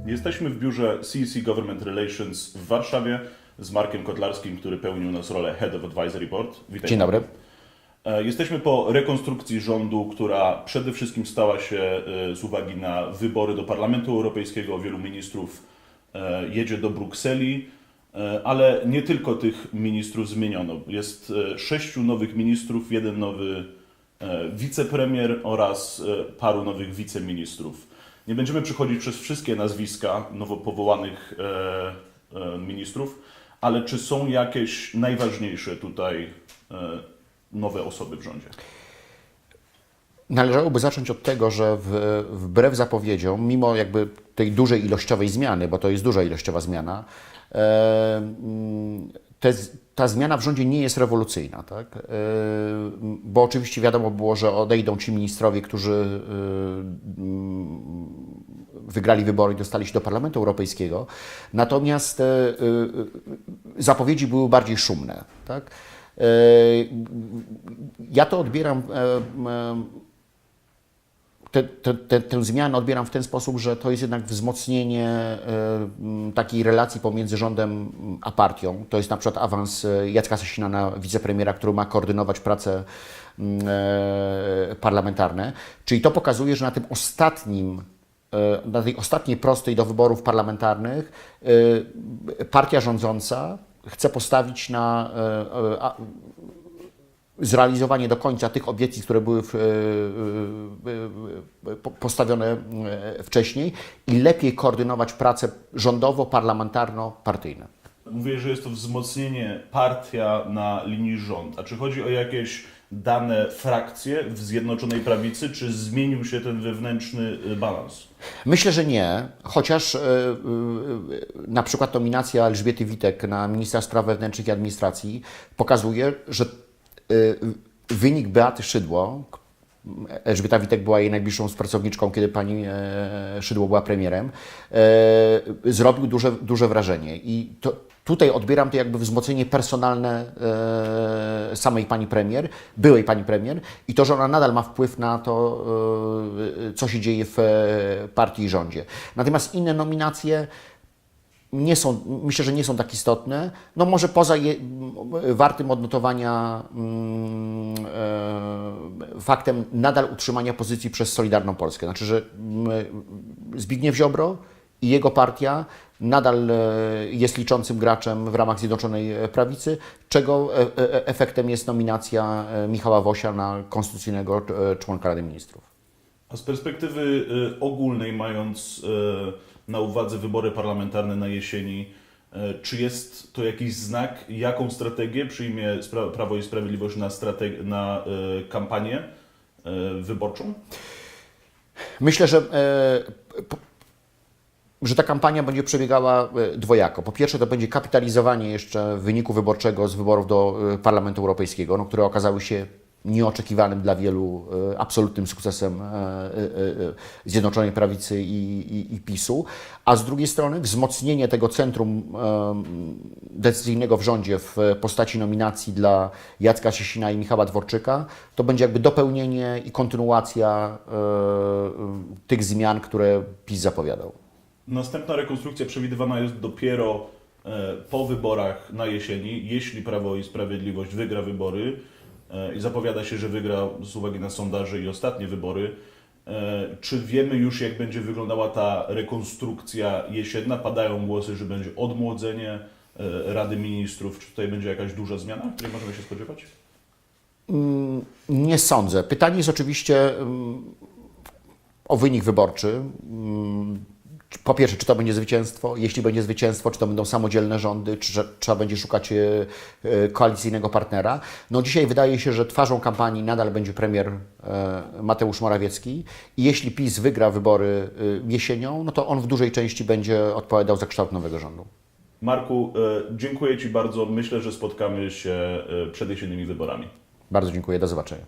Jesteśmy w biurze CEC Government Relations w Warszawie z Markiem Kotlarskim, który pełnił nas rolę Head of Advisory Board. Witaj. Dzień dobry. Jesteśmy po rekonstrukcji rządu, która przede wszystkim stała się z uwagi na wybory do Parlamentu Europejskiego. Wielu ministrów jedzie do Brukseli, ale nie tylko tych ministrów zmieniono. Jest 6 nowych ministrów, 1 nowy wicepremier oraz paru nowych wiceministrów. Nie będziemy przechodzić przez wszystkie nazwiska nowo powołanych ministrów, ale czy są jakieś najważniejsze tutaj nowe osoby w rządzie? Należałoby zacząć od tego, że wbrew zapowiedziom, mimo jakby tej dużej ilościowej zmiany, bo to jest duża ilościowa zmiana, ta zmiana w rządzie nie jest rewolucyjna, tak? Bo oczywiście wiadomo było, że odejdą ci ministrowie, którzy wygrali wybory i dostali się do Parlamentu Europejskiego, natomiast zapowiedzi były bardziej szumne, tak? Ja to odbieram, tę zmianę odbieram w ten sposób, że to jest jednak wzmocnienie takiej relacji pomiędzy rządem a partią. To jest na przykład awans Jacka Sasina na wicepremiera, który ma koordynować prace parlamentarne. Czyli to pokazuje, że na tej ostatniej prostej do wyborów parlamentarnych partia rządząca chce postawić na zrealizowanie do końca tych obietnic, które były postawione wcześniej i lepiej koordynować pracę rządowo-parlamentarno-partyjne. Mówię, że jest to wzmocnienie partia na linii rząd. A czy chodzi o jakieś dane frakcje w Zjednoczonej Prawicy, czy zmienił się ten wewnętrzny balans? Myślę, że nie, chociaż na przykład nominacja Elżbiety Witek na ministra spraw wewnętrznych i administracji pokazuje, że wynik Beaty Szydło, Elżbieta Witek była jej najbliższą współpracowniczką, kiedy pani Szydło była premierem, zrobił duże wrażenie. I tutaj odbieram to jakby wzmocnienie personalne samej pani premier, byłej pani premier i to, że ona nadal ma wpływ na to, co się dzieje w partii i rządzie. Natomiast inne nominacje myślę, że nie są tak istotne. No może poza wartym odnotowania faktem nadal utrzymania pozycji przez Solidarną Polskę. Znaczy, że Zbigniew Ziobro i jego partia nadal jest liczącym graczem w ramach Zjednoczonej Prawicy, czego efektem jest nominacja Michała Wosia na konstytucyjnego członka Rady Ministrów. A z perspektywy ogólnej, mając na uwadze wybory parlamentarne na jesieni, czy jest to jakiś znak, jaką strategię przyjmie Prawo i Sprawiedliwość na kampanię wyborczą? Myślę, że ta kampania będzie przebiegała dwojako. Po pierwsze, to będzie kapitalizowanie jeszcze wyniku wyborczego z wyborów do Parlamentu Europejskiego, które okazały się nieoczekiwanym dla wielu absolutnym sukcesem Zjednoczonej Prawicy i PiS-u, a z drugiej strony wzmocnienie tego centrum decyzyjnego w rządzie w postaci nominacji dla Jacka Sasina i Michała Dworczyka, to będzie jakby dopełnienie i kontynuacja tych zmian, które PiS zapowiadał. Następna rekonstrukcja przewidywana jest dopiero po wyborach na jesieni, jeśli Prawo i Sprawiedliwość wygra wybory i zapowiada się, że wygra z uwagi na sondaże i ostatnie wybory. Czy wiemy już, jak będzie wyglądała ta rekonstrukcja jesienna? Padają głosy, że będzie odmłodzenie Rady Ministrów. Czy tutaj będzie jakaś duża zmiana, której możemy się spodziewać? Nie sądzę. Pytanie jest oczywiście o wynik wyborczy. Po pierwsze, czy to będzie zwycięstwo? Jeśli będzie zwycięstwo, czy to będą samodzielne rządy, czy trzeba będzie szukać koalicyjnego partnera? No dzisiaj wydaje się, że twarzą kampanii nadal będzie premier Mateusz Morawiecki i jeśli PiS wygra wybory jesienią, no to on w dużej części będzie odpowiadał za kształt nowego rządu. Marku, dziękuję Ci bardzo. Myślę, że spotkamy się przed jesiennymi wyborami. Bardzo dziękuję. Do zobaczenia.